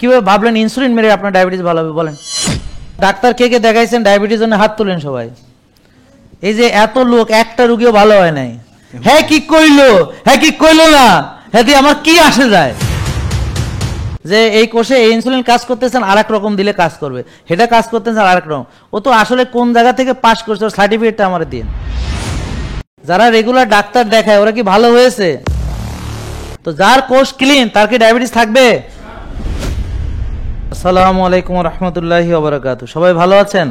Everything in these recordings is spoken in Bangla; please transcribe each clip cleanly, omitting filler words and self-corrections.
কিভাবে ভাবলেন ইনসুলিন মেরে আপনার ডায়াবেটিস ভালো হবে বলেন? ডাক্তার কে কে দেখাইছেন ডায়াবেটিস জন্য হাত তুলেন সবাই। এই যে এত লোক, একটা রুগীও ভালো হয় নাই। হ্যাঁ কি কইলো, হ্যাঁ কি কইলো না, হ্যাঁ দিয়ে আমার কি আসে যায়? যে এই কোষে এই ইনসুলিন কাজ করতেছেন আর এক রকম দিলে কাজ করবে, সেটা কাজ করতেছেন আর এক রকম। ও তো আসলে কোন জায়গা থেকে পাস করছে, ওর সার্টিফিকেটটা আমার দিন। যারা রেগুলার ডাক্তার দেখায় ওরা কি ভালো হয়েছে? তো যার কোষ ক্লিন তার কি ডায়াবেটিস থাকবে? আসসালামু আলাইকুম রহমতুল্লাহি ওয়া বারাকাতুহু। সবাই ভালো আছেন?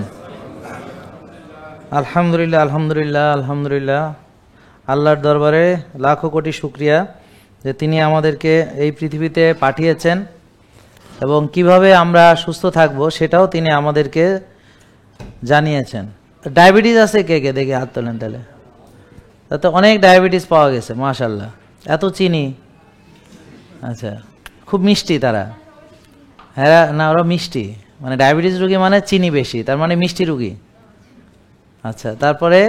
আলহামদুলিল্লাহ আলহামদুলিল্লাহ আলহামদুলিল্লাহ। আল্লাহর দরবারে লাখো কোটি শুকরিয়া যে তিনি আমাদেরকে এই পৃথিবীতে পাঠিয়েছেন এবং কিভাবে আমরা সুস্থ থাকবো সেটাও তিনি আমাদেরকে জানিয়েছেন। ডায়াবেটিস আছে কে কে দেখে হাত তোলেন তাহলে। তাতে অনেক ডায়াবেটিস পাওয়া গেছে মাশাআল্লাহ। এত চিনি, আচ্ছা খুব মিষ্টি তারা। হ্যাঁ না, ওরা মিষ্টি, মানে ডায়াবেটিস রুগী মানে চিনি বেশি, তার মানে মিষ্টি রুগী। আচ্ছা তারপরে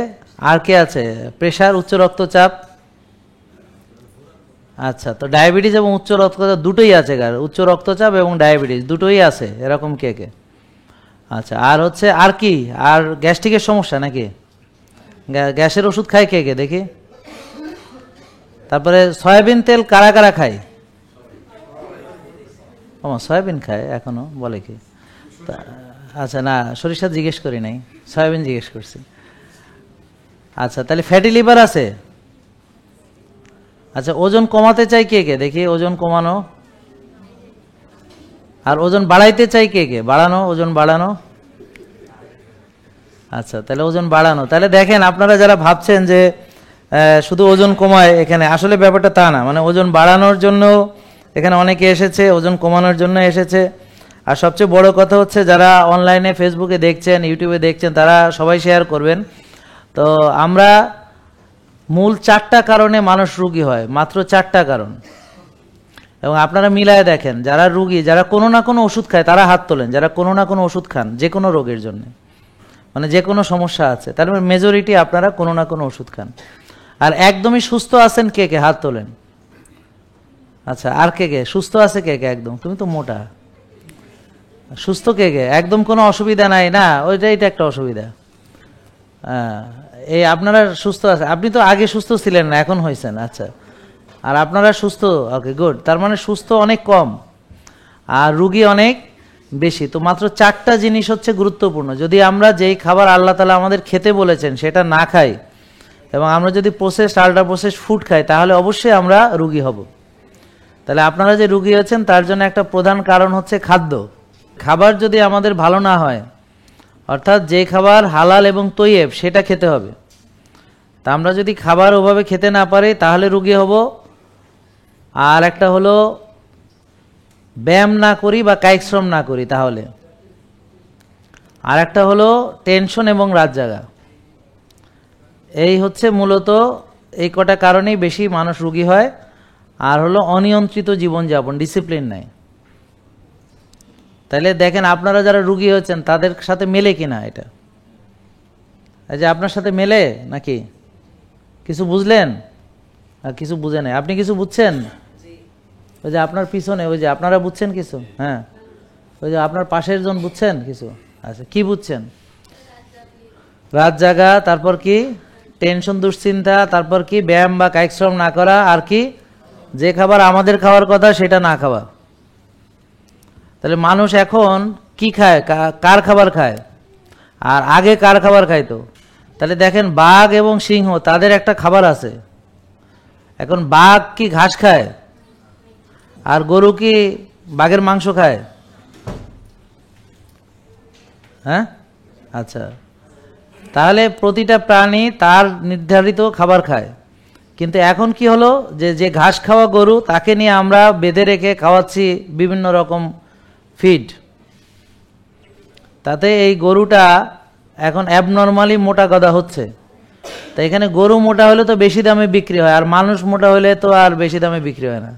আর কে আছে? প্রেশার, উচ্চ রক্তচাপ। আচ্ছা, তো ডায়াবেটিস এবং উচ্চ রক্তচাপ দুটোই আছে, উচ্চ রক্তচাপ এবং ডায়াবেটিস দুটোই আছে, এরকম কে কে? আচ্ছা, আর হচ্ছে আর কি? আর গ্যাস্ট্রিকের সমস্যা নাকি? গ্যাসের ওষুধ খায় কে কে দেখি? তারপরে সয়াবিন তেল কারা কারা খায়? ও সয়াবিন খায় এখনো, বলে কি? আচ্ছা না, সরিষা জিজ্ঞেস করি নাই, সয়াবিন জিজ্ঞেস করছি। আচ্ছা তাহলে ফ্যাটি লিভার আছে। আচ্ছা, ওজন কমাতে চাই কে কে দেখি? ওজন কমানো। আর ওজন বাড়াইতে চাই কে কে? বাড়ানো, ওজন বাড়ানো। আচ্ছা তাহলে ওজন বাড়ানো। তাহলে দেখেন, আপনারা যারা ভাবছেন যে শুধু ওজন কমায়, এখানে আসলে ব্যাপারটা তা না। মানে ওজন বাড়ানোর জন্য এখানে অনেকে এসেছে, ওজন কমানোর জন্য এসেছে। আর সবচেয়ে বড় কথা হচ্ছে, যারা অনলাইনে ফেসবুকে দেখছেন, ইউটিউবে দেখছেন, তারা সবাই শেয়ার করবেন। তো আমরা মূল 4টা কারণে মানুষ রোগী হয়, মাত্র 4টা কারণ। এবং আপনারা মিলায় দেখেন, যারা রোগী, যারা কোনো না কোনো ওষুধ খায় তারা হাত তোলেন। যারা কোনো না কোনো ওষুধ খান যে কোনো রোগের জন্য, মানে যে কোনো সমস্যা আছে, তার মানে মেজরিটি আপনারা কোনো না কোনো ওষুধ খান। আর একদমই সুস্থ আছেন কে কে? হাত তোলেন। আচ্ছা, আর কে কে সুস্থ আছে কে কে? একদম, তুমি তো মোটা। সুস্থ কে কে? একদম কোনো অসুবিধা নাই না? এটা একটা অসুবিধা। এই আপনারা সুস্থ আছে, আপনি তো আগে সুস্থ ছিলেন না, এখন হয়েছেন। আচ্ছা, আর আপনারা সুস্থ, ওকে গুড। তার মানে সুস্থ অনেক কম আর রুগী অনেক বেশি। তো মাত্র 4টা জিনিস হচ্ছে গুরুত্বপূর্ণ। যদি আমরা যেই খাবার আল্লাহ তাআলা আমাদের খেতে বলেছেন সেটা না খাই, এবং আমরা যদি প্রসেসড, আল্ট্রা প্রসেসড ফুড খাই, তাহলে অবশ্যই আমরা রুগী হব। তাহলে আপনারা যে রুগী হচ্ছেন তার জন্য একটা প্রধান কারণ হচ্ছে খাদ্য। খাবার যদি আমাদের ভালো না হয়, অর্থাৎ যে খাবার হালাল এবং তৈয়ব সেটা খেতে হবে। তা আমরা যদি খাবার ওভাবে খেতে না পারি তাহলে রুগী হব। আর একটা হলো ব্যায়াম না করি বা কায়িক শ্রম না করি তাহলে। আর একটা হলো টেনশন এবং রাত জাগা। এই হচ্ছে মূলত এই কটা কারণেই বেশি মানুষ রুগী হয়। আর হলো অনিয়ন্ত্রিত জীবনযাপন, ডিসিপ্লিন নাই। তাহলে দেখেন, আপনারা যারা রুগী হচ্ছেন তাদের সাথে মেলে কিনা এটা? এই যে আপনার সাথে মেলে নাকি? কিছু বুঝলেন আর কিছু বুঝে নাই? আপনি কিছু বুঝছেন? ওই যে আপনার পিছনে, ওই যে আপনারা বুঝছেন কিছু? হ্যাঁ, ওই যে আপনার পাশের জন বুঝছেন কিছু? আচ্ছা, কি বুঝছেন? রাত জাগা, তারপর কি? টেনশন, দুশ্চিন্তা, তারপর কি? ব্যায়াম বা কায়িক শ্রম না করা, আর কি? যে খাবার আমাদের খাওয়ার কথা সেটা না খাওয়া। তাহলে মানুষ এখন কি খায়? কার খাবার খায়? আর আগে কার খাবার খাইতো? তাহলে দেখেন, বাঘ এবং সিংহ তাদের একটা খাবার আছে। এখন বাঘ কি ঘাস খায়? আর গরু কি বাঘের মাংস খায়? হ্যাঁ, আচ্ছা। তাহলে প্রতিটা প্রাণী তার নির্ধারিত খাবার খায়। কিন্তু এখন কি হলো, যে ঘাস খাওয়া গরু, তাকে নিয়ে আমরা বেঁধে রেখে খাওয়াচ্ছি বিভিন্ন রকম ফিড। তাতে এই গরুটা এখন অ্যাবনর্মালি মোটা গদা হচ্ছে। তো এখানে গরু মোটা হলে তো বেশি দামে বিক্রি হয়, আর মানুষ মোটা হলে তো আর বেশি দামে বিক্রি হয় না,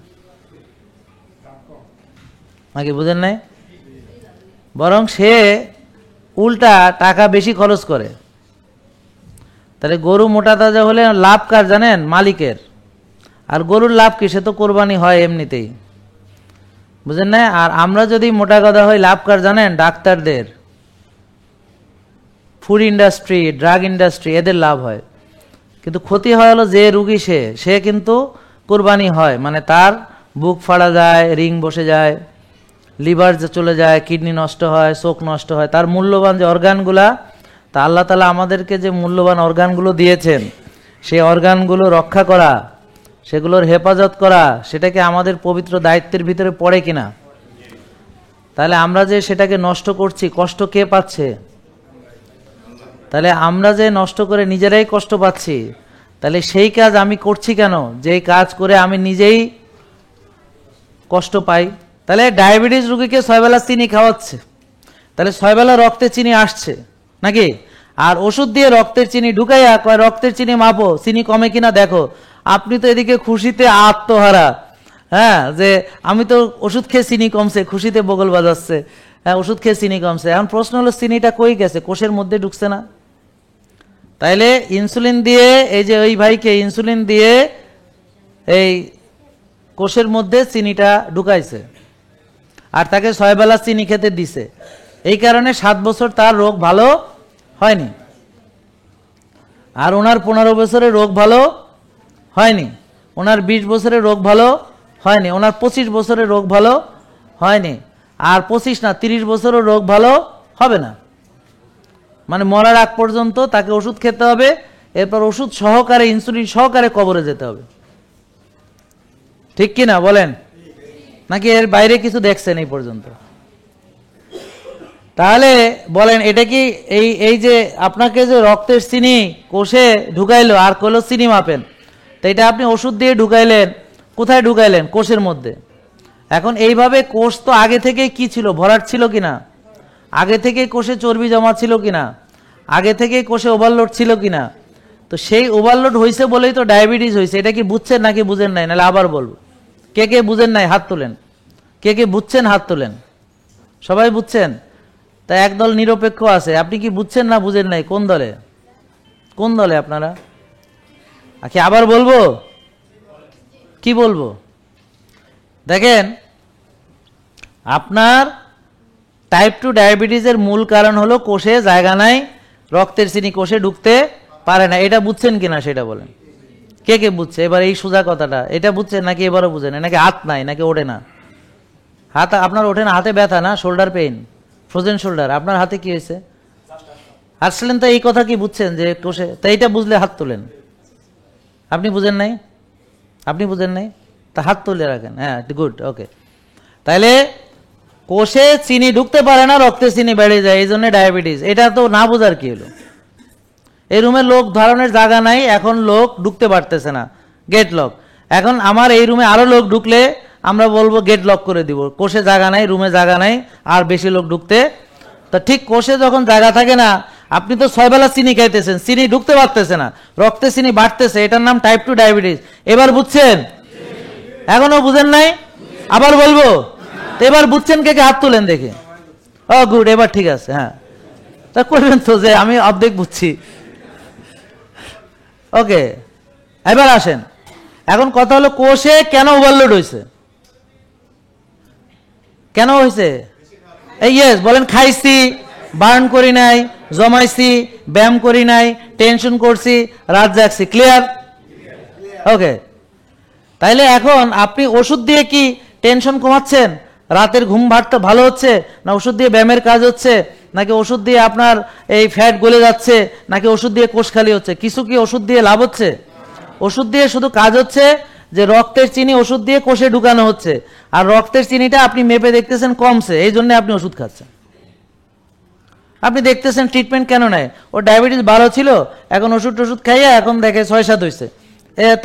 নাকি? বুঝেন নাই? বরং সে উল্টা টাকা বেশি খরচ করে। তাহলে গরু মোটা তাজা হলে লাভ কার জানেন? মালিকের। আর গরুর লাভ কি? সে তো কোরবানি হয় এমনিতেই, বুঝেন না? আর আমরা যদি মোটা কথা হই লাভ কার জানেন? ডাক্তারদের, ফুড ইন্ডাস্ট্রি, ড্রাগ ইন্ডাস্ট্রি, এদের লাভ হয়। কিন্তু ক্ষতি হয় হলো যে রুগী সে কিন্তু কোরবানি হয়, মানে তার বুক ফাড়া যায়, রিং বসে যায়, লিভার চলে যায়, কিডনি নষ্ট হয়, চোখ নষ্ট হয়, তার মূল্যবান যে অর্গানগুলা, তা আল্লাহ তাআলা আমাদেরকে যে মূল্যবান অর্গানগুলো দিয়েছেন, সেই অর্গানগুলো রক্ষা করা, সেগুলোর হেফাজত করা, সেটাকে আমাদের পবিত্র দায়িত্বের ভিতরে পড়ে কিনা? তাহলে আমরা যে সেটাকে নষ্ট করছি, কষ্ট কে পাচ্ছে? তাহলে আমরা যে নষ্ট করে নিজেরাই কষ্ট পাচ্ছি, তাহলে সেই কাজ আমি করছি কেন, যেই কাজ করে আমি নিজেই কষ্ট পাই? তাহলে ডায়াবেটিস রোগীকে 6 বেলা চিনি খাওয়াচ্ছে, তাহলে 6 বেলা রক্তে চিনি আসছে নাকি? আর ওষুধ দিয়ে রক্তের চিনি ঢুকাইয়া কয় রক্তের চিনি মাপো, চিনি কমে কিনা দেখো। আপনি তো এদিকে খুশিতে আত্মহারা, হ্যাঁ, যে আমি তো ওষুধ খেয়ে চিনি কমছে, খুশিতে বগল বাজাচ্ছে, হ্যাঁ ওষুধ খেয়ে চিনি কমছে। এখন প্রশ্ন হলো চিনিটা কই গেছে? কোষের মধ্যে ঢুকছে না? তাইলে ইনসুলিন দিয়ে, এই যে ওই ভাইকে ইনসুলিন দিয়ে এই কোষের মধ্যে চিনিটা ঢুকাইছে, আর তাকে 6 বেলা চিনি খেতে দিছে। এই কারণে 7 বছর তার রোগ ভালো হয়নি, আর ওনার 15 বছরে রোগ ভালো হয়নি, ওনার 20 বছরে রোগ ভালো হয়নি, ওনার 25 বছরে রোগ ভালো হয়নি, আর 25 না 30 বছরও রোগ ভালো হবে না। মানে মরার আগ পর্যন্ত তাকে ওষুধ খেতে হবে, এরপর ওষুধ সহকারে, ইনসুলিন সহকারে কবরে যেতে হবে। ঠিক কি না বলেন? নাকি এর বাইরে কিছু দেখছেন এই পর্যন্ত? তাহলে বলেন এটা কি এই যে আপনাকে যে রক্তের চিনি কোষে ঢুকাইলো আর কইলো চিনি মাপেন, তো এটা আপনি ওষুধ দিয়ে ঢুকাইলেন, কোথায় ঢুকাইলেন? কোষের মধ্যে। এখন এইভাবে কোষ তো আগে থেকেই কি ছিল? ভরাট ছিল কিনা? আগে থেকেই কোষে চর্বি জমা ছিল কিনা? আগে থেকেই কোষে ওভারলোড ছিল কিনা? তো সেই ওভারলোড হয়েছে বলেই তো ডায়াবেটিস হয়েছে। এটা কি বুঝছেন নাকি বুঝেন নাই? নাহলে আবার বলবো। কে কে বুঝেন নাই হাত তোলেন, কে কে বুঝছেন হাত তোলেন। সবাই বুঝছেন? তা একদল নিরপেক্ষ আছে। আপনি কি বুঝছেন না বুঝেন নাই? কোন দলে? কোন দলে আপনারা? আচ্ছা আবার বলবো? কি বলবো? দেখেন, আপনার টাইপ 2 ডায়াবেটিসের মূল কারণ হলো কোষে জায়গা নাই, রক্তের চিনি কোষে ঢুকতে পারে না। এটা বুঝছেন কিনা সেটা বলেন। কে কে বুঝছে? এবার এই সোজা কথাটা এটা বুঝছেন নাকি এবারও বুঝেন? নাকি হাত নাই, নাকি ওঠে না? হাত আপনার ওঠে না? হাতে ব্যথা না? Shoulder pain, frozen shoulder. আপনার হাতে কি হয়েছে? আসলেন তো এই কথা কি বুঝছেন যে কোষে? তা এইটা বুঝলে হাত তোলেন। আপনি বুঝেন নাই? আপনি বুঝেন নাই? তা হাত তুলে রাখেন। হ্যাঁ গুড, ওকে। তাইলে কোষে চিনি ঢুকতে পারে না, রক্তে চিনি বেড়ে যায়, এই জন্য ডায়াবেটিস। এটা তো না বোঝার কি হলো? এই রুমে লোক ধারণের জায়গা নাই, এখন লোক ঢুকতে পারতেছে না, গেট লক। এখন আমার এই রুমে আরো লোক ঢুকলে আমরা বলবো গেট লক করে দিব, কোষে জায়গা নাই, রুমে জায়গা নাই, আর বেশি লোক ঢুকতে। তা ঠিক কোষে যখন জায়গা থাকে না, আপনি তো 6 বেলা চিনি খাইতেছেন, চিনি ঢুকতে পারতেছে না, রক্তে চিনি বাড়তেছে, এটার নাম টাইপ 2 ডায়াবেটিস। এবার বুঝছেন? এখনো বুঝেন নাই? আবার বলবো? এবার বুঝছেন? কে কে হাত তুলেন দেখে। ও গুড, এবার ঠিক আছে। হ্যাঁ তা করবেন তো, যে আমি অর্ধেক বুঝছি। ওকে, এবার আসেন। এখন কথা হলো কোষে কেন ওভারলোড হয়েছে? কেন হয়েছে? এই ইয়েস বলেন। খাইছি, বার্ন করি নাই, জমাইছি, ব্যায়াম করি নাই, টেনশন করছি, রাত জাগছি। ক্লিয়ার? ওকে। তাইলে এখন আপনি ওষুধ দিয়ে কি টেনশন কমাচ্ছেন? রাতের ঘুম ভাটটা ভালো হচ্ছে? না ওষুধ দিয়ে ব্যায়ামের কাজ হচ্ছে? নাকি ওষুধ দিয়ে আপনার এই ফ্যাট গলে যাচ্ছে? নাকি ওষুধ দিয়ে কোষ খালি হচ্ছে? কিছু কি ওষুধ দিয়ে লাভ হচ্ছে? ওষুধ দিয়ে শুধু কাজ হচ্ছে যে রক্তের চিনি ওষুধ দিয়ে কোষে ঢুকানো হচ্ছে, আর রক্তের চিনিটা আপনি মেপে দেখতেছেন কমছে, এই জন্য আপনি ওষুধ খাচ্ছেন। আপনি দেখতেছেন ট্রিটমেন্ট কেন নেয়? ও ডায়াবেটিস ভালো ছিল, এখন ওষুধ টষুধ খাইয়ে এখন দেখে 6-7 হয়েছে,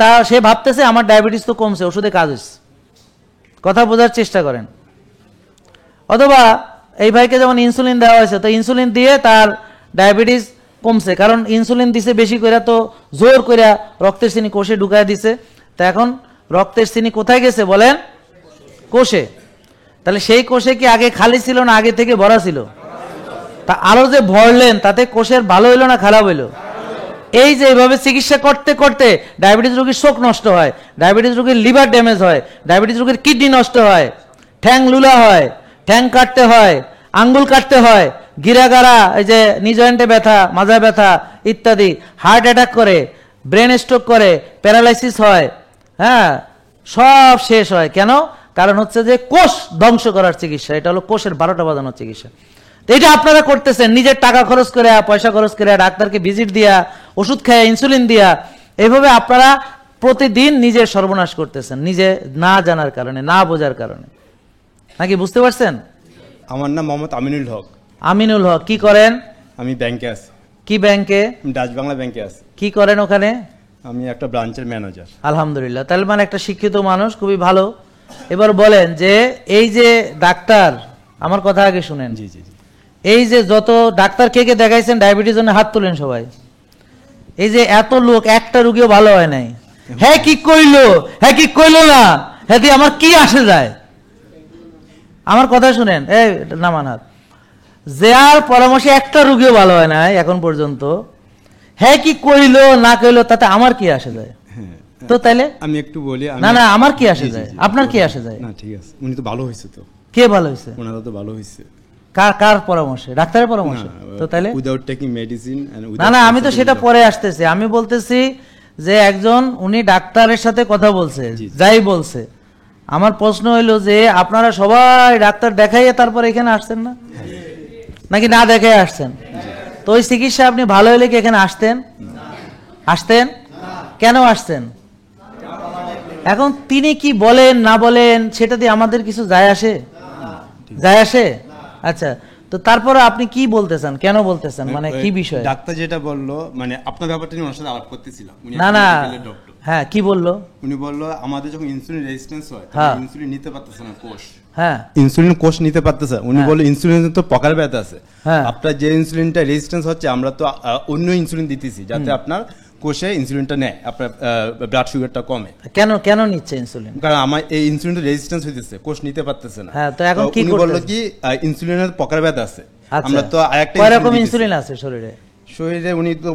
তা সে ভাবতেছে আমার ডায়াবেটিস তো কমছে, ওষুধে কাজ হচ্ছে। কথা বোঝার চেষ্টা করেন। অথবা এই ভাইকে যেমন ইনসুলিন দেওয়া হয়েছে, তো ইনসুলিন দিয়ে তার ডায়াবেটিস কমছে, কারণ ইনসুলিন দিছে বেশি করে, তো জোর করে রক্তের চিনি কোষে ঢুকায় দিছে। তা এখন রক্তের চিনি কোথায় গেছে বলেন? কোষে। তাহলে সেই কোষে কি আগে খালি ছিল না আগে থেকে ভরা ছিল? তা আরো যে ভরলেন তাতে কোষের ভালো হইলো না খারাপ হইলো? এই যে এইভাবে চিকিৎসা করতে করতে ডায়াবেটিস রোগীর চোখ নষ্ট হয়, ডায়াবেটিস রোগীর লিভার ড্যামেজ হয়, ডায়াবেটিস রোগীর কিডনি নষ্ট হয়, ঠ্যাং লুলা হয়, ঠ্যাং কাটতে হয়, আঙ্গুল কাটতে হয়, গিরাগারা, এই যে নি জয়েন্টে ব্যথা, মাজায় ব্যথা ইত্যাদি, হার্ট অ্যাটাক করে, ব্রেন স্ট্রোক করে, প্যারালাইসিস হয়, হ্যাঁ, সব শেষ হয়। কেন? কারণ হচ্ছে যে কোষ ধ্বংস করার চিকিৎসা, এটা হলো কোষের 12টা বাজানোর চিকিৎসা। এটা আপনারা করতেছেন নিজের টাকা খরচ করে, পয়সা খরচ করে, ডাক্তারকে ভিজিট দিয়া, ওষুধ খায়, ইনসুলিন দিয়া, এইভাবে আপনারা প্রতিদিন নিজের সর্বনাশ করতেছেন, নিজে না জানার কারণে, না বোঝার কারণে। নাকি বুঝতে পারছেন? আমার নাম মোহাম্মদ আমিনুল হক। আমিনুল হক, কি করেন? আমি ব্যাংকে আছি। কি ব্যাংকে? ডাচ বাংলা ব্যাংকে আছি। কি করেন ওখানে? আমি একটা ব্রাঞ্চের ম্যানেজার। আলহামদুলিল্লাহ, তাহলে মানে একটা শিক্ষিত মানুষ, খুবই ভালো। এবার বলেন যে এই যে ডাক্তার, আমার কথা আগে শুনেন, জি জি জি। এই যে যত ডাক্তার কে কে দেখাইছেন ডায়াবেটিস জন্য হাত তুলেন সবাই। এই যে এত লোক, একটা রুগীও ভালো হয় নাই। হ্যাঁ কি কইলো, হ্যাঁ কি কইলো না, হ্যাঁ দিয়ে আমার কি আসে যায়? আমার কথা শুনেন, এই নামান হাত। যার পরামর্শে একটা রুগীও ভালো হয় নাই এখন পর্যন্ত, হ্যাঁ কি কইলো না কইলো তাতে আমার কি আসে যায়? তো তাইলে আমি একটু বলি। না না, আমার কি আসে যায়, আপনার কি আসে যায়? না ঠিক আছে, উনি তো ভালো হয়েছে। তো কে ভালো হয়েছে? ওনারা তো ভালো হয়েছে। কার কার পরামর্শে? ডাক্তারের পরামর্শে? তো তাইলে উইদাউট টেকিং মেডিসিন। না না, আমি তো সেটা পরে আসতেছি। আমি বলতেছি যে একজন উনি ডাক্তারের সাথে কথা বলছে, যাই বলছে। আমার প্রশ্ন হইল যে আপনারা সবাই ডাক্তার দেখাইয়ে তারপর এখানে আসছেন না, নাকি না দেখাই আসছেন? তো ওই চিকিৎসা আপনি ভালো হইলে কি এখানে আসতেন? আসতেন? কেন আসতেন? এখন তিনি কি বলেন না বলেন সেটা দিয়ে আমাদের কিছু যায় আসে? যায় আসে? আচ্ছা, তো তারপরে আপনি কি বলতেছেন, কেন বলতেছেন, মানে কি বিষয়? ডাক্তার যেটা বললো, মানে আপনার ব্যাপারটা নিয়ে ওনার সাথে আলাপ করতেছিলাম। না না, হ্যাঁ কি বললো? উনি বললো আমাদের যখন ইনসুলিন রেজিস্ট্যান্স হয়, ইনসুলিন নিতে পারতেছে না কোষ। হ্যাঁ, ইনসুলিন কোষ নিতে পারতেছে। উনি বললো ইনসুলিন তো প্রকার ভেদ আছে। আপনার যে ইনসুলিনটা রেজিস্ট্যান্স হচ্ছে, আমরা তো অন্য ইনসুলিন দিতেছি যাতে আপনার কোষে ইনসুলিনটা নেয়, আপনার ব্লাড সুগারটা কমে। কেন কেন নিচ্ছে ইনসুলিন? কারণ আমার এই ইনসুলিনটা রেজিস্ট্যান্স হইতেছে, কোষ নিতে পারতেছে না। হ্যাঁ, তো এখন কি উনি বললো কি ইনসুলিনের প্রকারভেদ আছে। আমরা তো আরেকটা কয় রকম ইনসুলিন আছে শরীরে? শরীরে উনি তো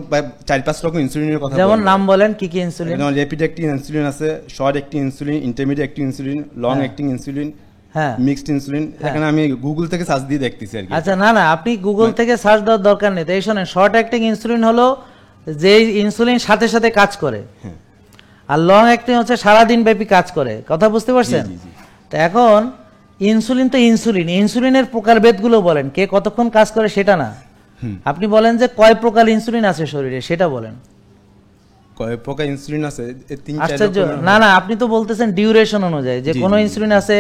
4-5 রকম ইনসুলিনের কথা যেমন নাম বলেন, কি কি ইনসুলিন? যেমন র্যাপিড অ্যাক্টিং ইনসুলিন আছে, short acting insulin, intermediate acting insulin, long acting insulin, হ্যাঁ, মিক্সড ইনসুলিন। এখানে আমি গুগল থেকে সার্চ দিয়ে দেখতেছি আর কি। আচ্ছা, না না, আপনি গুগল থেকে সার্চ দেওয়ার দরকার নেই। এই শুনেন, শর্ট অ্যাক্টিং ইনসুলিন হলো যে ইনসুলিন সাথে সাথে কাজ করে, আর লং অ্যাক্টিং হচ্ছে সারাদিন ব্যাপী কাজ করে। কথা বুঝতে পারছেন? তো এখন ইনসুলিন তো ইনসুলিন, ইনসুলিনের প্রকারভেদগুলো বলেন, কে কতক্ষণ কাজ করে সেটা না। আপনি বলেন যে কয় প্রকার ইনসুলিন আছে শরীরে, সেটা বলেন। কয় প্রকার ইনসুলিন আছে? আশ্চর্য, না না, আপনি তো বলতেছেন ডিউরেশন অনুযায়ী, যে কোনো ইনসুলিন আছে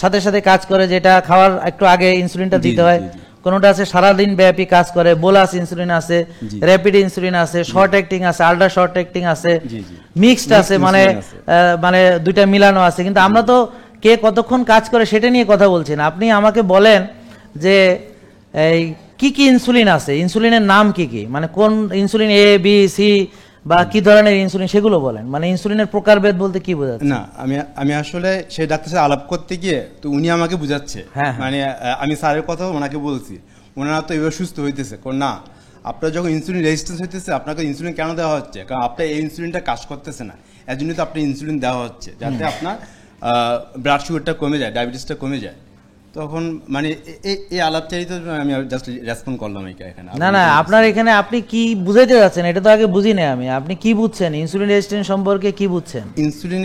সাথে সাথে কাজ করে, যেটা খাওয়ার একটু আগে ইনসুলিনটা দিতে হয়। কোনটা আছে সারাদিন ব্যাপী কাজ করে, বোলাস ইনসুলিন আছে, র্যাপিড ইনসুলিন আছে, শর্ট অ্যাক্টিং আছে, আল্ট্রা শর্ট অ্যাক্টিং আছে, মিক্সড আছে, মানে মানে দুইটা মিলানো আছে। কিন্তু আমরা তো কে কতক্ষণ কাজ করে সেটা নিয়ে কথা বলছি না। আপনি আমাকে বলেন যে এই কি কি ইনসুলিন আছে, ইনসুলিনের নাম কি কি, মানে কোন ইনসুলিন এ বি সি বা কি ধরনের ইনসুলিন সেগুলো বলেন। মানে ইনসুলিনের প্রকারভেদ বলতে কি বোঝাচ্ছে? না, আমি আসলে সেই ডাক্তার সাথে আলাপ করতে গিয়ে তো উনি আমাকে বুঝাচ্ছে, মানে আমি স্যারের কথা ওনাকে বলছি, ওনারা তো এবার সুস্থ হইতেছে। না, আপনার যখন ইনসুলিন রেজিস্ট্যান্স হইতেছে, আপনাকে ইনসুলিন কেন দেওয়া হচ্ছে? কারণ আপনার এই ইনসুলিনটা কাজ করতেছে না, এর জন্য তো আপনার ইনসুলিন দেওয়া হচ্ছে যাতে আপনার ব্লাড সুগারটা কমে যায়, ডায়াবেটিসটা কমে যায়। তখন মানে এই আলাপচারিতা আমি জাস্ট রেসপন্ড করলাম এখানে। না না, আপনার এখানে আপনি কি বুঝাইতে যাচ্ছেন এটা তো আগে বুঝি না আমি। আপনি কি বুঝছেন ইনসুলিন রেজিস্ট্যান্স সম্পর্কে, কি বুঝছেন? ইনসুলিন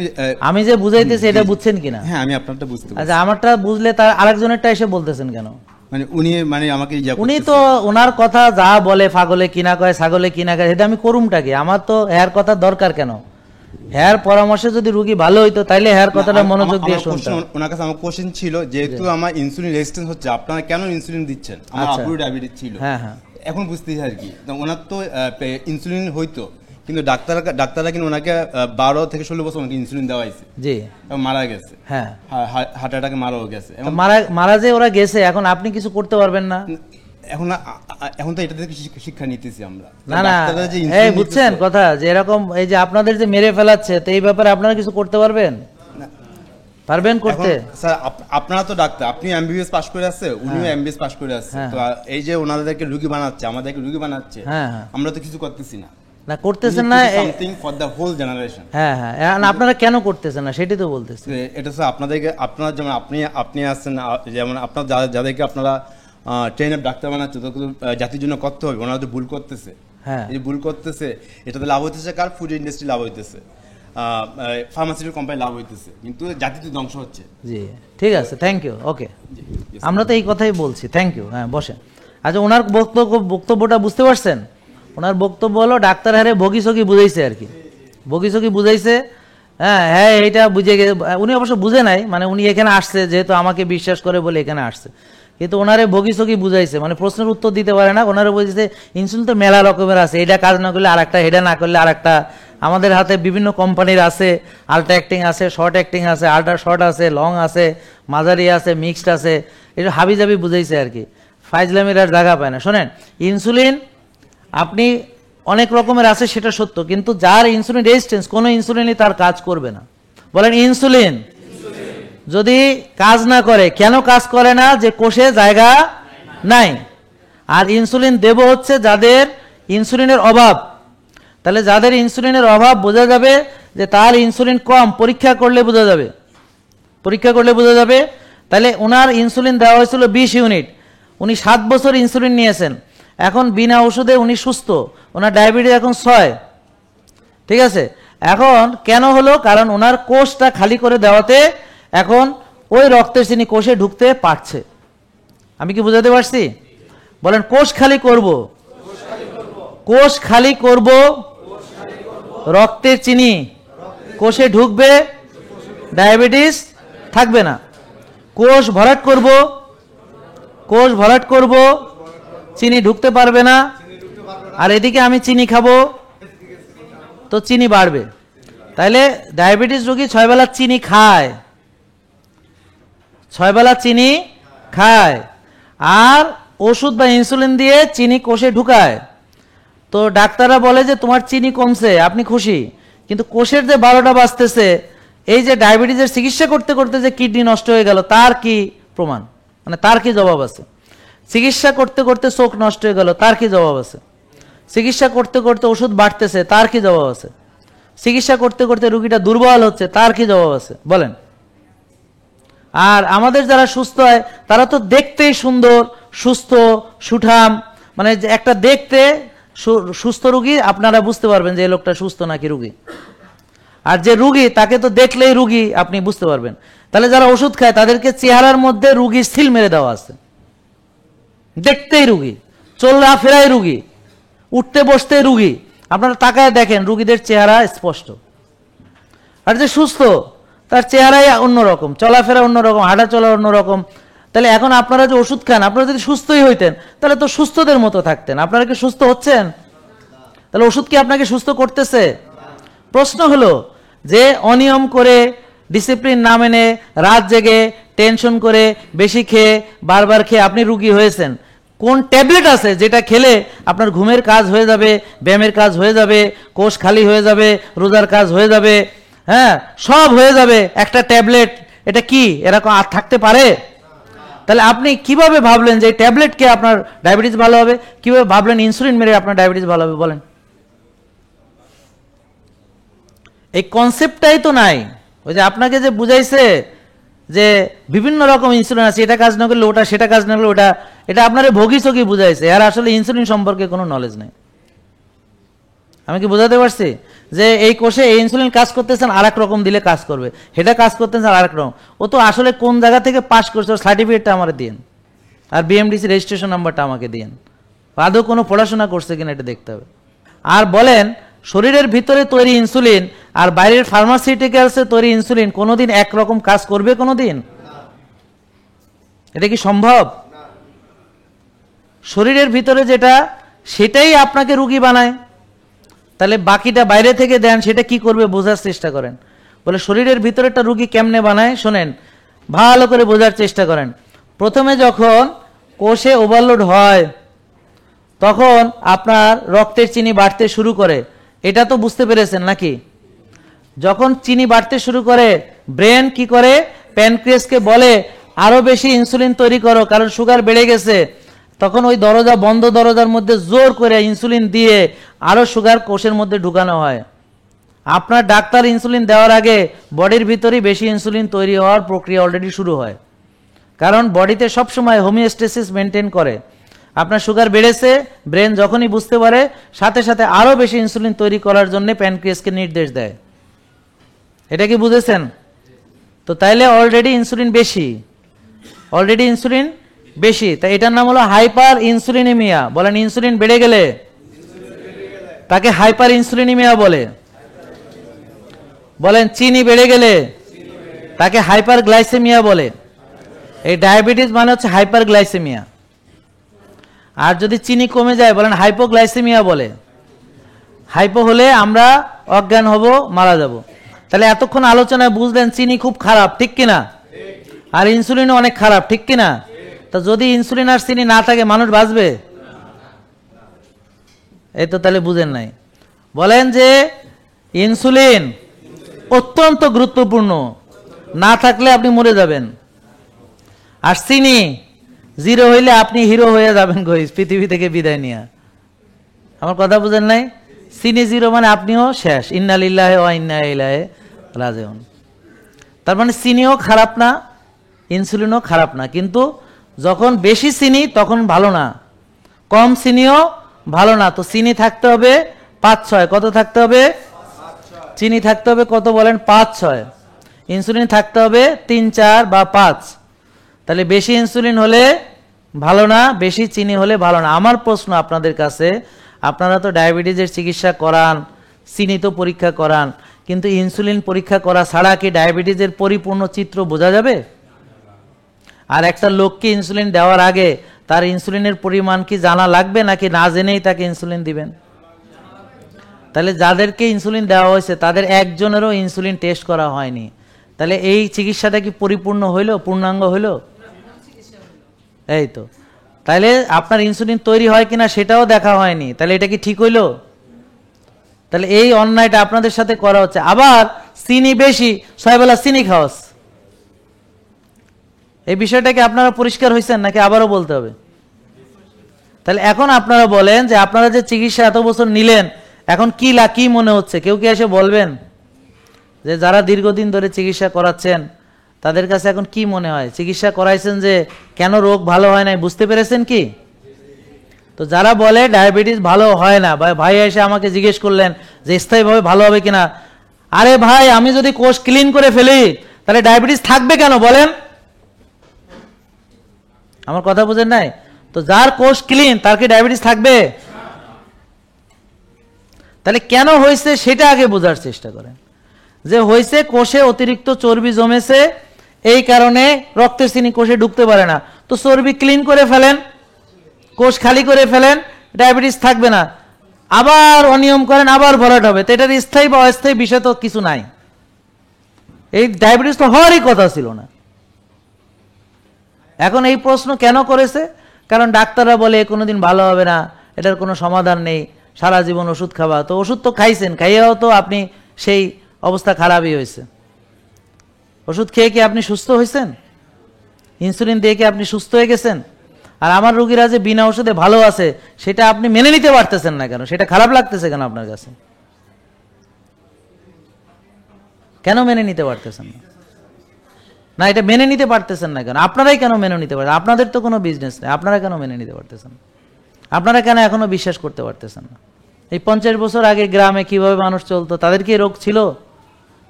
আমি যে বুঝাইতেছি এটা বুঝছেন কিনা? হ্যাঁ, আমি আপনারটা বুঝতে পারছি। আচ্ছা, আমারটা বুঝলে তার আরেকজনেরটা এসে বলতেছেন কেন? মানে উনি মানে আমাকে উনি তো ওনার কথা যা বলে, পাগলে কিনা কয়, ছাগলে কিনা কয়, এটা আমি করুমটা কি? আমার তো এর কথা দরকার কেন? হেয়ার পরামর্শে যদি রোগী ভালো হইতো তাইলে হেয়ার কথাটা মনোযোগ দিয়ে শুনতাম। ওনার কাছে আমার কোশ্চেন ছিল, যেহেতু আমার ইনসুলিন রেজিস্ট্যান্স হচ্ছে, আপনারা কেন ইনসুলিন দিচ্ছেন? আমার আব্বুর ডায়াবেটিস ছিল, হ্যাঁ হ্যাঁ, এখন বুঝতেছি আর কি। ওনার তো ইনসুলিন হইতো, কিন্তু ডাক্তাররা কিন্তু ওনাকে 12 থেকে 16 বছর ওনাকে ইনসুলিন দেওয়া হয়েছে। জি, মারা গেছে। হ্যাঁ, হার্ট অ্যাটাকে মারাও গেছে। মারা যে ওরা গেছে, এখন আপনি কিছু করতে পারবেন না। এখন তো এটা থেকে শিক্ষা নিতেছি আমরা। না না, এই বুঝছেন কথা, যে এরকম এই যে আপনাদের যে মেরে ফেলাচ্ছে, তো এই ব্যাপারে আপনারা কিছু করতে পারবেন? পারবেন করতে? স্যার, আপনারা তো ডাক্তার, আপনি এমবিবিএস পাস করে আসছে, উনিও এমবিবিএস পাস করে আসছে। তো এই যে ওনাদেরকে রোগী বানাচ্ছে, আমাদেরকে রোগী বানাচ্ছে, আমরা তো কিছু করতেছি না। না করতেছেন না, something for the whole generation. হ্যাঁ হ্যাঁ, এখন আপনারা কেন করতেছেন না সেটাই তো বলতেছি। এটা স্যার আপনাদেরকে, আপনারা যেমন আপনি আছেন, যেমন আপনার যাদেরকে আপনারা ট্রেন অফ ডাক্তার বানাচ্ছে, তো জাতির জন্য করতে হবে, ওনারা তো ভুল করতেছে। হ্যাঁ, এই ভুল করতেছে, এটাতে লাভ হইতেছে কার? ফুড ইন্ডাস্ট্রি লাভ হইতেছে, ফার্মাসিউটিক্যাল কোম্পানি লাভ হইতেছে, কিন্তু জাতি তো ধ্বংস হচ্ছে। জি ঠিক আছে, থ্যাংক ইউ। ওকে, আমরা তো এই কথাই বলছি। Thank you. হ্যাঁ বসেন। আচ্ছা, ওনার বক্তব্যটা বুঝতে পারছেন? ওনার বক্তব্য হলো ডাক্তার হারে ভগিসগি বুঝাইছে আর কি, ভগিসগি বুঝাইছে। হ্যাঁ হ্যাঁ, এইটা বুঝে উনি অবশ্য বুঝে নাই, মানে উনি এখানে আসছে যেহেতু আমাকে বিশ্বাস করে বলে এখানে আসছে, কিন্তু ওনারে ভগিসগি বুঝাইছে, মানে প্রশ্নের উত্তর দিতে পারে না। ওনারে বলছে ইনসুলিন তো মেলা রকমের আছে, এটা কাজ না করলে আর একটা, এটা না করলে আর একটা। আমাদের হাতে বিভিন্ন কোম্পানির আছে, আল্ট্রা অ্যাক্টিং আছে, শর্ট অ্যাক্টিং আছে, আল্ট্রা শর্ট আছে, লং আছে, মাঝারি আছে, মিক্সড আছে। এটা হাবিজাবি বুঝাইছে আর কি, ফাইজলামির আর জায়গা পায় না। শোনেন, ইনসুলিন আপনি অনেক রকমের আছে সেটা সত্য, কিন্তু যার ইনসুলিন রেজিস্ট্যান্স, কোনো ইনসুলিনই তার কাজ করবে না। বলেন ইনসুলিন যদি কাজ না করে, কেন কাজ করে না? যে কোষে জায়গা নাই। আর ইনসুলিন দেব হচ্ছে যাদের ইনসুলিনের অভাব। তাহলে যাদের ইনসুলিনের অভাব বোঝা যাবে যে তার ইনসুলিন কম, পরীক্ষা করলে বোঝা যাবে, পরীক্ষা করলে বোঝা যাবে। তাহলে ওনার ইনসুলিন দেওয়া হয়েছিল 20 ইউনিট, উনি 7 বছর ইনসুলিন নিয়েছেন, এখন বিনা ওষুধে উনি সুস্থ, ওনার ডায়াবেটিস এখন 6। ঠিক আছে, এখন কেন হলো? কারণ ওনার কোষটা খালি করে দেওয়াতে এখন ওই রক্তের চিনি কোষে ঢুকতে পারছে। আমি কি বুঝাতে পারছি? বলেন কোষ খালি করব, কোষ খালি করব, রক্তের চিনি কোষে ঢুকবে, ডায়াবেটিস থাকবে না। কোষ ভরাট করব, কোষ ভরাট করব, চিনি ঢুকতে পারবে না। আর এদিকে আমি চিনি খাবো তো চিনি বাড়বে। তাইলে ডায়াবেটিস রোগী 6 বেলা চিনি খায়, 6 বেলা চিনি খায়, আর ওষুধ বা ইনসুলিন দিয়ে চিনি কোষে ঢুকায়। তো ডাক্তাররা বলে যে তোমার চিনি কমছে, আপনি খুশি, কিন্তু কোষের যে 12টা বাজতেছে, এই যে ডায়াবেটিসের চিকিৎসা করতে করতে যে কিডনি নষ্ট হয়ে গেল, তার কি প্রমাণ? মানে তার কি জবাব আছে? চিকিৎসা করতে করতে চোখ নষ্ট হয়ে গেল, তার কি জবাব আছে? চিকিৎসা করতে করতে ওষুধ বাড়তেছে, তার কি জবাব আছে? চিকিৎসা করতে করতে রুগীটা দুর্বল হচ্ছে, তার কি জবাব আছে? বলেন। আর আমাদের যারা সুস্থ হয় তারা তো দেখতেই সুন্দর, সুস্থ, সুঠাম, মানে একটা দেখতে সুস্থ রুগী আপনারা বুঝতে পারবেন যে এই লোকটা সুস্থ নাকি রুগী। আর যে রুগী তাকে তো দেখলেই রুগী আপনি বুঝতে পারবেন। তাহলে যারা ওষুধ খায় তাদেরকে চেহারার মধ্যে রুগী সিল মেরে দেওয়া আছে, দেখতেই রুগী, চলরা ফেরাই রুগী, উঠতে বসতে রুগী। আপনারা তাকায় দেখেন রুগীদের চেহারা স্পষ্ট। আর যে সুস্থ তার চেহারাই অন্যরকম, চলাফেরা অন্যরকম, হাঁটা চলা অন্যরকম। তাহলে এখন আপনারা যে ওষুধ খান, আপনারা যদি সুস্থই হইতেন তাহলে তো সুস্থদের মতো থাকতেন। আপনারা কি সুস্থ হচ্ছেন? তাহলে ওষুধ কি আপনাকে সুস্থ করতেছে? প্রশ্ন হলো যে অনিয়ম করে, ডিসিপ্লিন না মেনে, রাত জেগে, টেনশন করে, বেশি খেয়ে, বারবার খেয়ে আপনি রুগী হয়েছেন। কোন ট্যাবলেট আছে যেটা খেলে আপনার ঘুমের কাজ হয়ে যাবে, ব্যায়ামের কাজ হয়ে যাবে, কোষ খালি হয়ে যাবে, রোজার কাজ হয়ে যাবে, হ্যাঁ সব হয়ে যাবে একটা ট্যাবলেট? এটা কি এরকম আর থাকতে পারে? তাহলে আপনি কিভাবে ভাবলেন যে ট্যাবলেট কে আপনার ডায়াবেটিস ভালো হবে? কিভাবে ভাবলেন ইনসুলিন মেরে আপনার ডায়াবেটিস ভালো হবে? বলেন। এই কনসেপ্টটাই তো নাই। ওই যে আপনাকে যে বুঝাইছে যে বিভিন্ন রকম ইনসুলিন আছে, এটা কাজ না করলে ওটা, সেটা কাজ না করলে ওটা, এটা আপনারে ভগিচকি বুঝাইছে, আর আসলে ইনসুলিন সম্পর্কে কোনো নলেজ নেই। আমি কি বোঝাতে পারছি যে এই কোষে এই ইনসুলিন কাজ করতেছেন আর এক রকম দিলে কাজ করবে, সেটা কাজ করতেছেন আর এক রকম। ও তো আসলে কোন জায়গা থেকে পাস করছে ওর সার্টিফিকেটটা আমার দিন, আর বিএমডিসি রেজিস্ট্রেশন নাম্বারটা আমাকে দিন, আদৌ কোনো পড়াশোনা করছে কিনা এটা দেখতে হবে। আর বলেন শরীরের ভিতরে তৈরি ইনসুলিন আর বাইরের ফার্মাসিউটিক্যালসে তৈরি ইনসুলিন কোনোদিন একরকম কাজ করবে? কোনোদিন? এটা কি সম্ভব? শরীরের ভিতরে যেটা সেটাই আপনাকে রুগী বানায়, তাহলে বাকিটা বাইরে থেকে দেন, সেটা কি করবে বোঝার চেষ্টা করেন। বলে শরীরের ভিতরেটা রুগী কেমনে বানায় শোনেন, ভালো করে বোঝার চেষ্টা করেন। প্রথমে যখন কোষে ওভারলোড হয় তখন আপনার রক্তের চিনি বাড়তে শুরু করে, এটা তো বুঝতে পেরেছেন নাকি? যখন চিনি বাড়তে শুরু করে ব্রেন কি করে, প্যানক্রিয়াসকে বলে আরো বেশি ইনসুলিন তৈরি করো কারণ সুগার বেড়ে গেছে। তখন ওই দরজা বন্ধ, দরজার মধ্যে জোর করে ইনসুলিন দিয়ে আরও সুগার কোষের মধ্যে ঢুকানো হয়। আপনার ডাক্তার ইনসুলিন দেওয়ার আগে বডির ভিতরেই বেশি ইনসুলিন তৈরি হওয়ার প্রক্রিয়া অলরেডি শুরু হয়, কারণ বডিতে সবসময় হোমিওস্টেসিস মেনটেন করে। আপনার সুগার বেড়েছে, ব্রেন যখনই বুঝতে পারে সাথে সাথে আরও বেশি ইনসুলিন তৈরি করার জন্য প্যানক্রিয়াসকে নির্দেশ দেয়। এটা কি বুঝেছেন? তো তাইলে অলরেডি ইনসুলিন বেশি, তাই এটার নাম হলো হাইপার ইনসুলিনিমিয়া। বলেন, ইনসুলিন বেড়ে গেলে তাকে হাইপার ইনসুলিনিমিয়া বলে। বলেন, চিনি বেড়ে গেলে তাকে হাইপার গ্লাইসেমিয়া বলে। এই ডায়াবেটিস মানে হচ্ছে হাইপার গ্লাইসেমিয়া। আর যদি চিনি কমে যায় বলেন হাইপোগ্লাইসেমিয়া বলে। হাইপো হলে আমরা অজ্ঞান হব, মারা যাব। তাহলে এতক্ষণ আলোচনায় বুঝলেন চিনি খুব খারাপ, ঠিক কিনা? আর ইনসুলিনও অনেক খারাপ, ঠিক কিনা? তো যদি ইনসুলিন আর চিনি না থাকে মানুষ বাঁচবে? এই তো তাহলে বুঝেন নাই। বলেন যে ইনসুলিন অত্যন্ত গুরুত্বপূর্ণ, না থাকলে আপনি মরে যাবেন। আর চিনি জিরো হইলে আপনি হিরো হয়ে যাবেন পৃথিবী থেকে বিদায় নিয়ে। আমার কথা বুঝেন নাই? চিনি জিরো মানে আপনিও শেষ। ইন্না লিল্লাহি ওয়া ইন্না ইলাইহি রাজিউন। তার মানে চিনিও খারাপ না, ইনসুলিনও খারাপ না, কিন্তু যখন বেশি চিনি তখন ভালো না, কম চিনিও ভালো না। তো চিনি থাকতে হবে 5-6। কত থাকতে হবে? চিনি থাকতে হবে কত বলেন? 5-6। ইনসুলিন থাকতে হবে 3-4 বা 5। তাহলে বেশি ইনসুলিন হলে ভালো না, বেশি চিনি হলে ভালো না। আমার প্রশ্ন আপনাদের কাছে, আপনারা তো ডায়াবেটিসের চিকিৎসা করান, চিনি তো পরীক্ষা করান, কিন্তু ইনসুলিন পরীক্ষা করা ছাড়া কি ডায়াবেটিসের পরিপূর্ণ চিত্র বোঝা যাবে? আর একটা লোককে ইনসুলিন দেওয়ার আগে তার ইনসুলিনের পরিমাণ কি জানা লাগবে, নাকি না জেনেই তাকে ইনসুলিন দিবেন? তাহলে যাদেরকে ইনসুলিন দেওয়া হয়েছে তাদের একজনেরও ইনসুলিন টেস্ট করা হয়নি। তাহলে এই চিকিৎসাটা কি পরিপূর্ণ হইল, পূর্ণাঙ্গ হইল? এই তো। তাহলে আপনার ইনসুলিন তৈরি হয় কিনা সেটাও দেখা হয়নি, তাহলে এটা কি ঠিক হইল? তাহলে এই অন্যায়টা আপনাদের সাথে করা হচ্ছে। আবার চিনি বেশি, 6 বেলা চিনি খাওয়াস। এই বিষয়টাকে আপনারা পরিষ্কার হয়েছেন নাকি আবারও বলতে হবে? তাহলে এখন আপনারা বলেন যে আপনারা যে চিকিৎসা এত বছর নিলেন, এখন কি মনে হচ্ছে? কেউ কি এসে বলবেন যে যারা দীর্ঘদিন ধরে চিকিৎসা করাচ্ছেন তাদের কাছে এখন কি মনে হয়? চিকিৎসা করাইছেন যে কেন রোগ ভালো হয় নাই, বুঝতে পেরেছেন কি? তো যারা বলে ডায়াবেটিস ভালো হয় না, ভাই এসে আমাকে জিজ্ঞেস করলেন যে স্থায়ীভাবে ভালো হবে কিনা। আরে ভাই, আমি যদি কোষ ক্লিন করে ফেলি তাহলে ডায়াবেটিস থাকবে কেন বলেন? আমার কথা বুঝেন নাই? তো যার কোষ ক্লিন তার কি ডায়াবেটিস থাকবে? তাহলে কেন হয়েছে সেটা আগে বোঝার চেষ্টা করেন। যে হয়েছে কোষে অতিরিক্ত চর্বি জমেছে, এই কারণে রক্তের চিনি কোষে ঢুকতে পারে না। তো চর্বি ক্লিন করে ফেলেন, কোষ খালি করে ফেলেন, ডায়াবেটিস থাকবে না। আবার অনিয়ম করেন, আবার ভরাট হবে। তো এটার স্থায়ী বা অস্থায়ী বিষয় তো কিছু নাই। এই ডায়াবেটিস তো হওয়ারই কথা ছিল না। এখন এই প্রশ্ন কেন করেছে? কারণ ডাক্তাররা বলে কোনোদিন ভালো হবে না, এটার কোনো সমাধান নেই, সারা জীবন ওষুধ খাওয়া। তো ওষুধ তো খাইছেন, খাইয়েও তো আপনি সেই অবস্থা খারাপই হয়েছে। ওষুধ খেয়ে কি আপনি সুস্থ হয়েছেন? ইনসুলিন দিয়ে কি আপনি সুস্থ হয়ে গেছেন? আর আমার রোগীরা যে বিনা ওষুধে ভালো আছে সেটা আপনি মেনে নিতে পারতেছেন না কেন? সেটা খারাপ লাগতেছে কেন আপনার কাছে? কেন মেনে নিতে পারতেছেন না? না, এটা মেনে নিতে পারতেছেন না কেন? আপনারাই কেন মেনে নিতে পারছেন? আপনাদের তো কোনো বিজনেস নেই, আপনারা কেন মেনে নিতে পারতেছেন? আপনারা কেন এখনো বিশ্বাস করতে পারতেছেন না? এই 50 বছর আগে গ্রামে কিভাবে মানুষ চলতো, তাদের কি রোগ ছিল?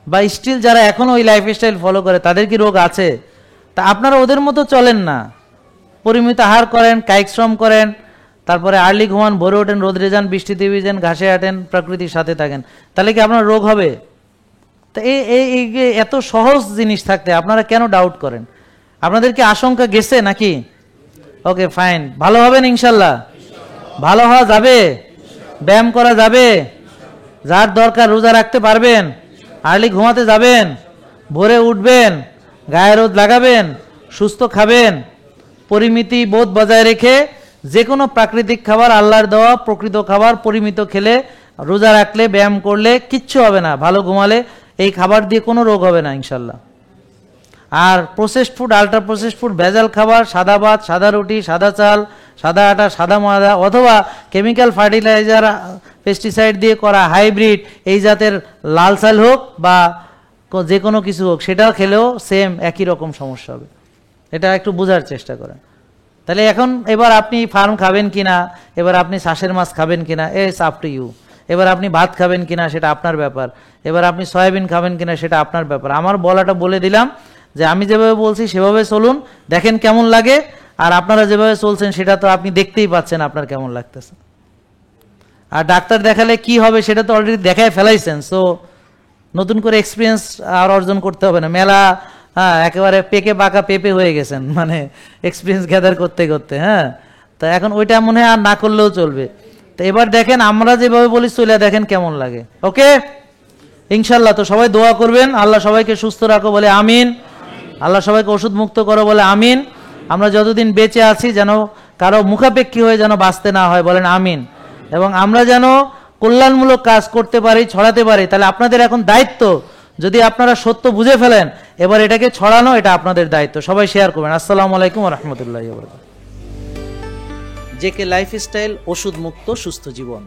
বা স্টিল যারা এখনো ওই লাইফস্টাইল ফলো করে তাদের কি রোগ আছে? তা আপনারা ওদের মতো চলেন না, পরিমিত আহার করেন, কায়িক শ্রম করেন, তারপরে আর্লি ঘুমান, ভোরে ওঠেন, রোদ্রে যান, বৃষ্টিতে ভিজেন, ঘাসে হাঁটেন, প্রকৃতির সাথে থাকেন, তাহলে কি আপনার রোগ হবে? তা এই এত সহজ জিনিস থাকতে আপনারা কেন ডাউট করেন? আপনাদের কি আশঙ্কা গেছে নাকি? ওকে ফাইন, ভালো হবেন ইনশাল্লাহ। ভালো হওয়া যাবে, ব্যায়াম করা যাবে, যার দরকার রোজা রাখতে পারবেন, আর্লি ঘুমাতে যাবেন, ভোরে উঠবেন, গায়ে রোদ লাগাবেন, সুস্থ খাবেন, পরিমিতি বোধ বজায় রেখে যে কোনো প্রাকৃতিক খাবার, আল্লাহর দেওয়া প্রকৃত খাবার পরিমিত খেলে, রোজা রাখলে, ব্যায়াম করলে কিচ্ছু হবে না। ভালো ঘুমালে এই খাবার দিয়ে কোনো রোগ হবে না ইনশাল্লাহ। আর processed food, ultra processed food, ভেজাল খাবার, সাদা ভাত, সাদা রুটি, সাদা চাল, সাদা আটা, সাদা ময়দা অথবা কেমিক্যাল ফার্টিলাইজার পেস্টিসাইড দিয়ে করা হাইব্রিড এই জাতের লাল চাল হোক বা যে কোনো কিছু হোক, সেটা খেলেও সেম একই রকম সমস্যা হবে। এটা একটু বোঝার চেষ্টা করেন। তাহলে এখন এবার আপনি ফার্ম খাবেন কিনা, এবার আপনি শ্বাসের মাছ খাবেন কিনা, ইটস আপ টু ইউ। এবার আপনি ভাত খাবেন কিনা সেটা আপনার ব্যাপার, এবার আপনি সয়াবিন খাবেন কিনা সেটা আপনার ব্যাপার। আমার বলাটা বলে দিলাম যে আমি যেভাবে বলছি সেভাবে চলুন, দেখেন কেমন লাগে। আর আপনারা যেভাবে চলছেন সেটা তো আপনি দেখতেই পাচ্ছেন আপনার কেমন লাগতেছে। আর ডাক্তার দেখালে কি হবে সেটা তো অলরেডি দেখায় ফেলাইছেন, সো নতুন করে এক্সপিরিয়েন্স আর অর্জন করতে হবে না। মেলা একেবারে পেকে বাঁকা পেঁপে হয়ে গেছেন, মানে এক্সপিরিয়েন্স গ্যাদার করতে করতে। তা এখন ওইটা মনে হয় আর না করলেও চলবে। তো এবার দেখেন আমরা যেভাবে বলি চলে দেখেন কেমন লাগে। ওকে ইনশাল্লাহ। তো সবাই দোয়া করবেন, আল্লাহ সবাইকে সুস্থ রাখো বলে আমিন, আল্লাহ সবাইকে ওষুধ মুক্ত করো বলে আমিন। আমরা যতদিন বেঁচে আছি যেন কারো মুখাপেক্ষী হয়ে যেন বাঁচতে না হয়, বলেন আমিন। এবং আমরা যেন কল্যাণমূলক কাজ করতে পারি, ছড়াতে পারি। তাহলে আপনাদের এখন দায়িত্ব, যদি আপনারা সত্য বুঝে ফেলেন এবার এটাকে ছড়ানো, এটা আপনাদের দায়িত্ব। সবাই শেয়ার করবেন। আসসালামু আলাইকুম ওয়া রাহমাতুল্লাহি ওয়া বারাকাতুহু। জেকে লাইফস্টাইল, ওষুধ মুক্ত সুস্থ জীবন।